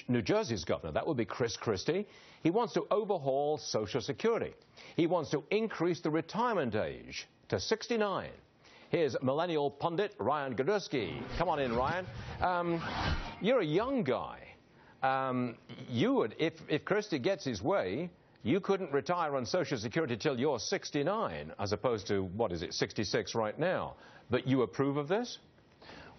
New Jersey's governor, that would be Christie. He wants to overhaul Social Security. He wants to increase the retirement age to 69. Here's millennial pundit Ryan Gadurski. Come on in, Ryan. You're a young guy. You would, if Christie gets his way, you couldn't retire on Social Security till you're 69, as opposed to, what is it, 66 right now. But you approve of this?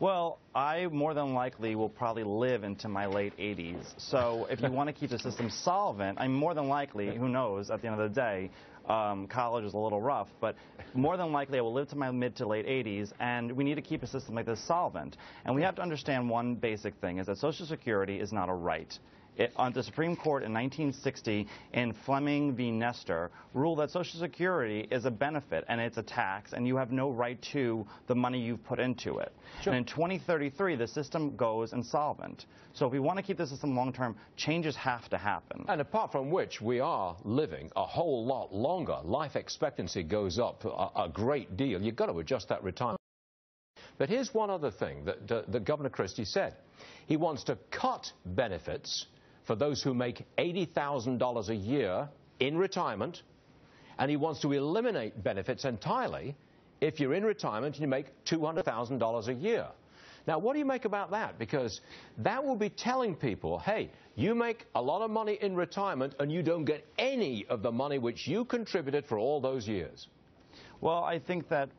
Well, I more than likely will probably live into my late 80s. So if you want to keep the system solvent, I'm more than likely, who knows, at the end of the day, college is a little rough, but more than likely I will live to my mid to late 80s, and we need to keep a system like this solvent. And we have to understand one basic thing, is that Social Security is not a right. On the Supreme Court in 1960, in Fleming v. Nestor, ruled that Social Security is a benefit and it's a tax, and you have no right to the money you've put into it. Sure. And in 2033, the system goes insolvent. So if we want to keep the system long-term, changes have to happen. And apart from which, we are living a whole lot longer. Life expectancy goes up a great deal. You've got to adjust that retirement. But here's one other thing that Governor Christie said. He wants to cut benefits for those who make $80,000 a year in retirement, and he wants to eliminate benefits entirely if you're in retirement and you make $200,000 a year. Now, what do you make about that? Because that will be telling people, hey, you make a lot of money in retirement and you don't get any of the money which you contributed for all those years. Well, I think that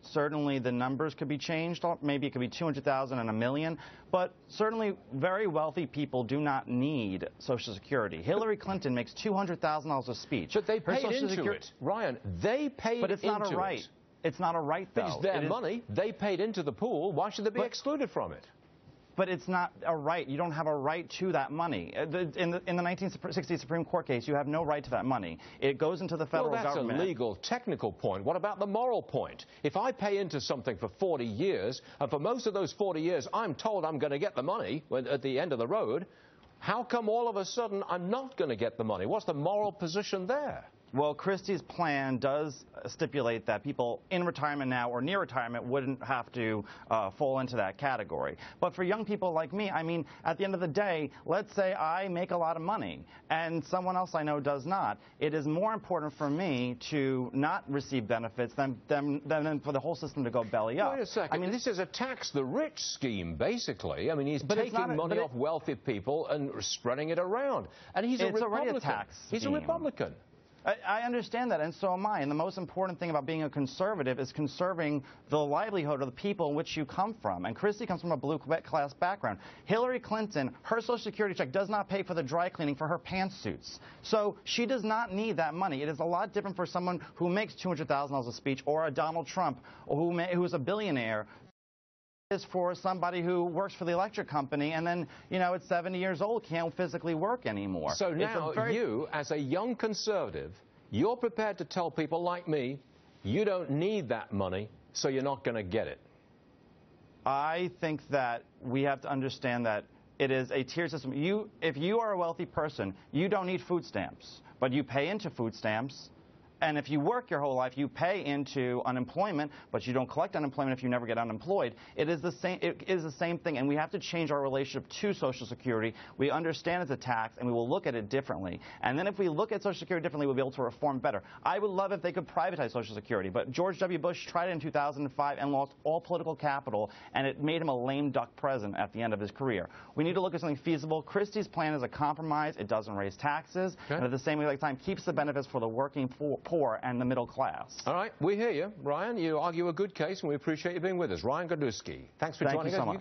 certainly the numbers could be changed. Maybe it could be 200,000 and a million, but certainly very wealthy people do not need Social Security. Hillary Clinton makes $200,000 a speech. But they paid into it, Ryan. They paid into it. But it's not a right. It's not a right, though. It's their money. They paid into the pool. Why should they be excluded from it? But it's not a right. You don't have a right to that money. In the 1960 Supreme Court case, you have no right to that money. It goes into the federal government. Well, that's a legal, technical point. What about the moral point? If I pay into something for 40 years, and for most of those 40 years I'm told I'm going to get the money at the end of the road, how come all of a sudden I'm not going to get the money? What's the moral position there? Well, Christie's plan does stipulate that people in retirement now or near retirement wouldn't have to fall into that category. But for young people like me, I mean, at the end of the day, let's say I make a lot of money and someone else I know does not. It is more important for me to not receive benefits than for the whole system to go belly up. Wait a second. I mean, this is a tax the rich scheme, basically. I mean, he's taking money off wealthy people and spreading it around. And he's a Republican. Already a tax scheme. He's a Republican. I understand that, and so am I. And the most important thing about being a conservative is conserving the livelihood of the people in which you come from. And Christie comes from a blue-class background. Hillary Clinton, her Social Security check does not pay for the dry cleaning for her pantsuits. So she does not need that money. It is a lot different for someone who makes $200,000 a speech, or a Donald Trump, or who is a billionaire. Is for somebody who works for the electric company and then, you know, at 70 years old can't physically work anymore. So now you, as a young conservative, you're prepared to tell people like me, you don't need that money, so you're not going to get it. I think that we have to understand that it is a tier system. If you are a wealthy person, you don't need food stamps, but you pay into food stamps. And if you work your whole life, you pay into unemployment, but you don't collect unemployment if you never get unemployed. It is the same thing, and we have to change our relationship to Social Security. We understand it's a tax, and we will look at it differently. And then if we look at Social Security differently, we'll be able to reform better. I would love if they could privatize Social Security, but George W. Bush tried it in 2005 and lost all political capital, and it made him a lame duck president at the end of his career. We need to look at something feasible. Christie's plan is a compromise. It doesn't raise taxes, and at the same time keeps the benefits for the working poor and the middle class. All right, we hear you, Ryan. You argue a good case, and we appreciate you being with us. Ryan Gadurski, thanks for joining us. Thank you so much.